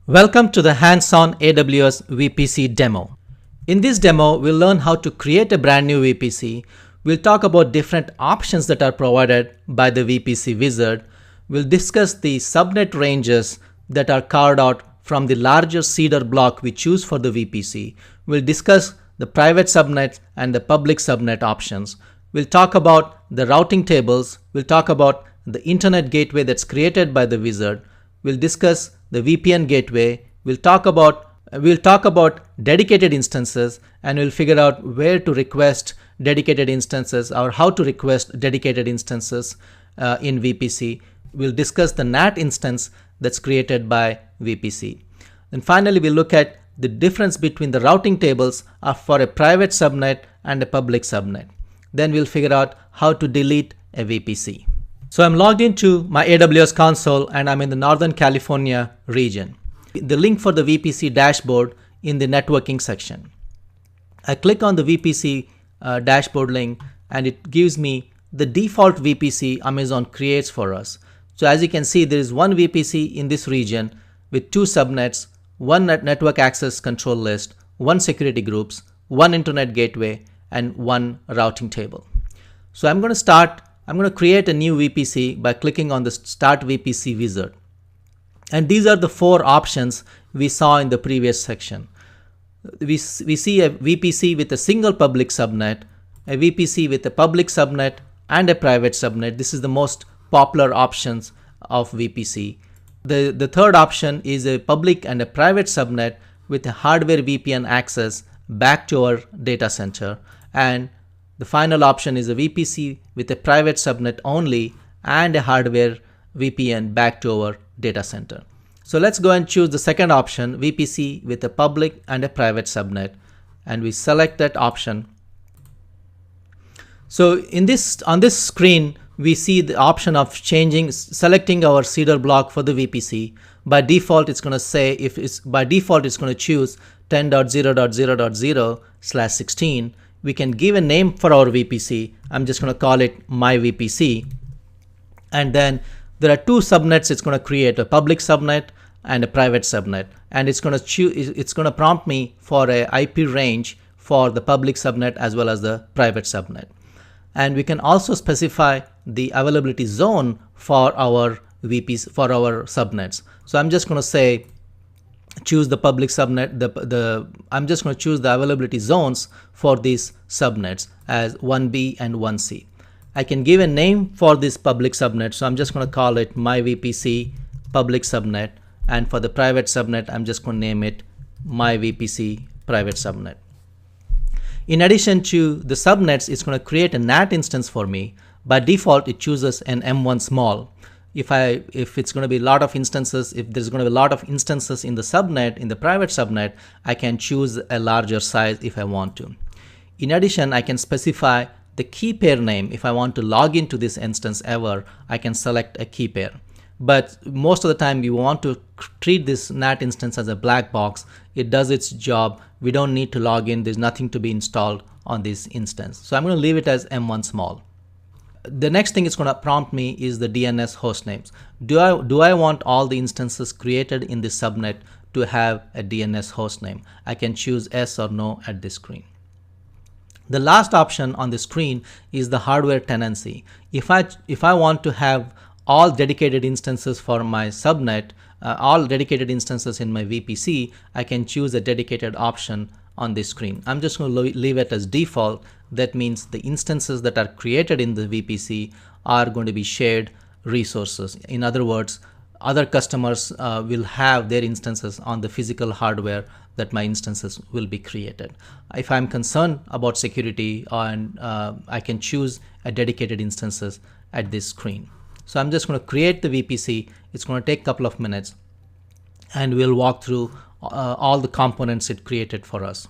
Welcome to the hands-on AWS VPC demo. In this demo, we'll learn how to create a brand new VPC. We'll talk about different options that are provided by the VPC wizard. We'll discuss the subnet ranges that are carved out from the larger seeder block we choose for the VPC. We'll discuss the private subnet and the public subnet options. We'll talk about the routing tables. We'll talk about the internet gateway that's created by the wizard. We'll discuss the VPN gateway. We'll talk about dedicated instances, and we'll figure out where to request dedicated instances or how to request dedicated instances in VPC. We'll discuss the NAT instance that's created by VPC. And finally, we'll look at the difference between the routing tables for a private subnet and a public subnet. Then we'll figure out how to delete a VPC. So I'm logged into my AWS console and I'm in the Northern California region. The link for the VPC dashboard in the networking section. I click on the VPC dashboard link and it gives me the default VPC Amazon creates for us. So as you can see, there is one VPC in this region with two subnets, one network access control list, one security groups, one internet gateway, and one routing table. So I'm going to create a new VPC by clicking on the Start VPC wizard. And these are the four options we saw in the previous section. We see a VPC with a single public subnet, a VPC with a public subnet and a private subnet. This is the most popular options of VPC. The third option is a public and a private subnet with a hardware VPN access back to our data center. And the final option is a VPC with a private subnet only and a hardware VPN back to our data center. So let's go and choose the second option, VPC with a public and a private subnet, and we select that option. So on this screen, we see the option of selecting our seeder block for the VPC. By default, it's going to say it's going to choose 10.0.0.0/16. We can give a name for our VPC. I'm just going to call it my VPC. And then there are two subnets it's going to create, a public subnet and a private subnet. And it's going to prompt me for a IP range for the public subnet as well as the private subnet. And we can also specify the availability zone for our VPC, for our subnets. So I'm just going to say, choose the public subnet, I'm just going to choose the availability zones for these subnets as 1B and 1C. I can give a name for this public subnet, so I'm just going to call it my VPC public subnet, and for the private subnet, I'm just going to name it my VPC private subnet. In addition to the subnets, it's going to create a NAT instance for me. By default, it chooses an M1 small. If it's going to be a lot of instances, if there's going to be a lot of instances in the subnet, in the private subnet, I can choose a larger size if I want to. In addition, I can specify the key pair name. If I want to log into this instance ever, I can select a key pair. But most of the time, you want to treat this NAT instance as a black box. It does its job. We don't need to log in. There's nothing to be installed on this instance. So I'm going to leave it as M1 small. The next thing it's going to prompt me is the DNS host names. Do I want all the instances created in this subnet to have a DNS host name? I can choose yes or no at this screen. The last option on the screen is the hardware tenancy. If I want to have all dedicated instances for my subnet, all dedicated instances in my VPC, I can choose a dedicated option on this screen. I'm just going to leave it as default. That means the instances that are created in the VPC are going to be shared resources. In other words, other customers will have their instances on the physical hardware that my instances will be created. If I'm concerned about security, and I can choose a dedicated instances at this screen. So I'm just going to create the VPC. It's going to take a couple of minutes, and we'll walk through all the components it created for us.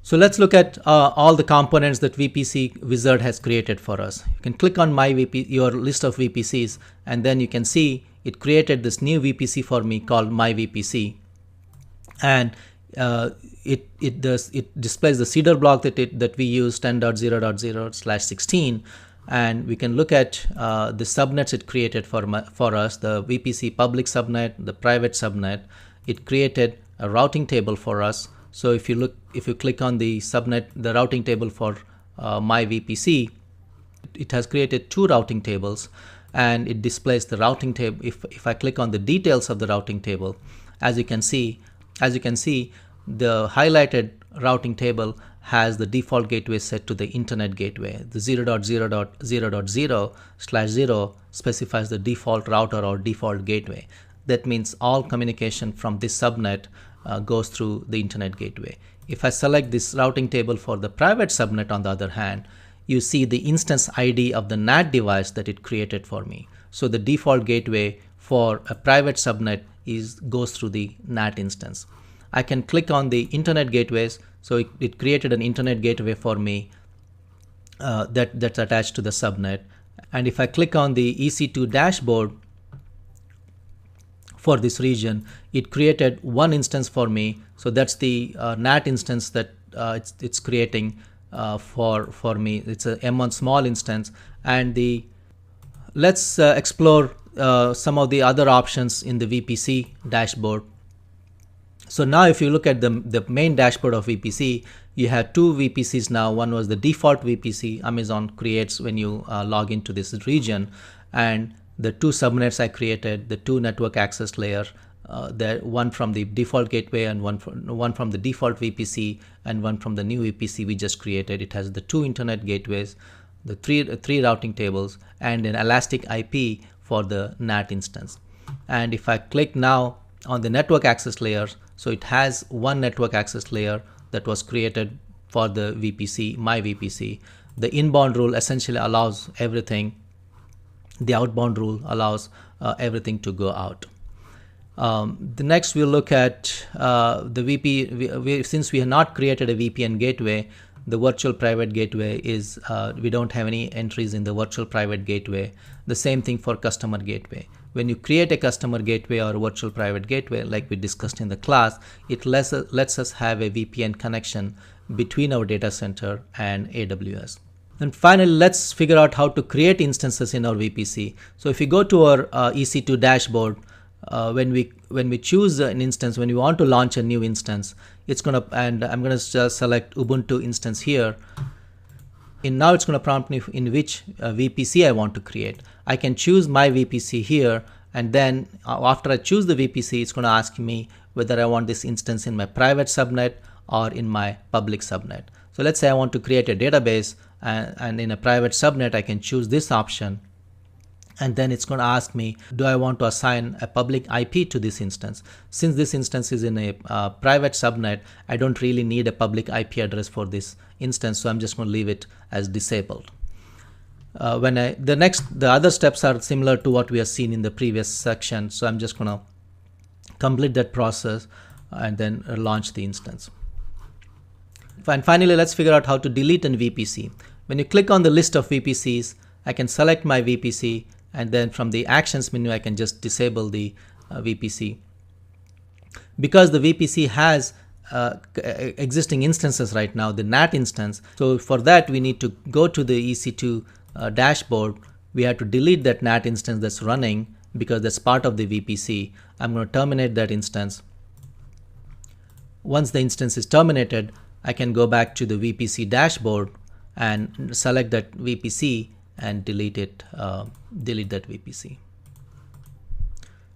So let's look at all the components that VPC wizard has created for us. You can click on your list of VPCs, and then you can see it created this new VPC for me called my VPC. And it displays the seeder block that we use 10.0.0/16. And we can look at the subnets it created for us, the VPC public subnet, the private subnet. it created a routing table for us. So if you click on the subnet, the routing table for my VPC, it has created two routing tables, and it displays the routing table. If I click on the details of the routing table, as you can see, the highlighted routing table has the default gateway set to the internet gateway. The 0.0.0.0/0 specifies the default router or default gateway. That means all communication from this subnet goes through the internet gateway. If I select this routing table for the private subnet, on the other hand, you see the instance ID of the NAT device that it created for me. So the default gateway for a private subnet goes through the NAT instance. I can click on the internet gateways. So it created an internet gateway for me that's attached to the subnet. And if I click on the EC2 dashboard for this region, it created one instance for me. So that's the NAT instance that it's creating for me. It's a M1 small instance. And let's explore some of the other options in the VPC dashboard. So now if you look at the main dashboard of VPC, you have two VPCs now. One was the default VPC Amazon creates when you log into this region, and the two subnets I created, the two network access layer, one from the default gateway and one from the default VPC, and one from the new VPC we just created. It has the two internet gateways, the three routing tables, and an elastic IP for the NAT instance. And if I click now on the network access layer, so it has one network access layer that was created for the VPC, my VPC. The inbound rule essentially allows everything. The outbound rule allows everything to go out. The next we'll look at the VP. Since we have not created a VPN gateway, the virtual private gateway is, we don't have any entries in the virtual private gateway. The same thing for customer gateway. When you create a customer gateway or a virtual private gateway, like we discussed in the class, it lets us have a VPN connection between our data center and AWS. And finally, let's figure out how to create instances in our VPC. So if you go to our EC2 dashboard, when we choose an instance, when we want to launch a new instance, and I'm gonna just select Ubuntu instance here. And now it's going to prompt me in which VPC I want to create. I can choose my VPC here, and then after I choose the VPC, it's going to ask me whether I want this instance in my private subnet or in my public subnet. So let's say I want to create a database, and in a private subnet, I can choose this option. And then it's going to ask me, do I want to assign a public IP to this instance? Since this instance is in a private subnet, I don't really need a public IP address for this instance, so I'm just going to leave it as disabled. The other steps are similar to what we have seen in the previous section, so I'm just going to complete that process and then launch the instance. And finally, let's figure out how to delete an VPC. When you click on the list of VPCs, I can select my VPC, and then from the actions menu, I can just disable the VPC. Because the VPC has existing instances right now, the NAT instance. So for that, we need to go to the EC2 dashboard. We have to delete that NAT instance that's running because that's part of the VPC. I'm going to terminate that instance. Once the instance is terminated, I can go back to the VPC dashboard and select that VPC and delete that VPC.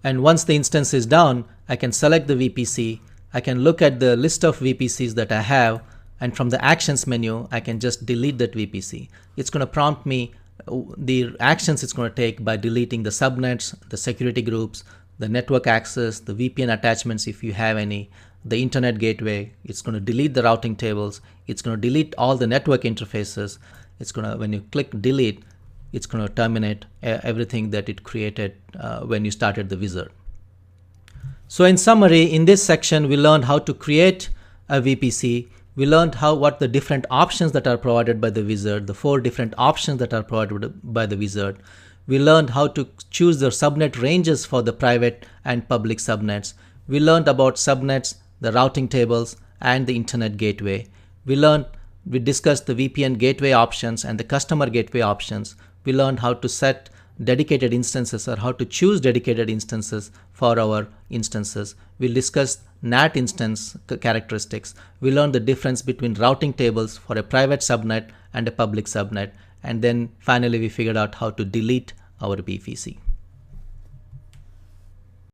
And once the instance is down, I can select the VPC. I can look at the list of VPCs that I have, and from the actions menu, I can just delete that VPC. It's going to prompt me the actions it's going to take by deleting the subnets, the security groups, the network access, the VPN attachments if you have any, the internet gateway. It's going to delete the routing tables. It's going to delete all the network interfaces. It's going to, when you click delete, it's going to terminate everything that it created when you started the wizard. So in summary, in this section, we learned how to create a VPC. We learned what the different options that are provided by the wizard, the 4 different options that are provided by the wizard. We learned how to choose the subnet ranges for the private and public subnets. We learned about subnets, the routing tables, and the internet gateway. We discussed the VPN gateway options and the customer gateway options. We learned how to set dedicated instances or how to choose dedicated instances for our instances. We'll discuss NAT instance characteristics. We'll learn the difference between routing tables for a private subnet and a public subnet. And then finally, we figured out how to delete our VPC.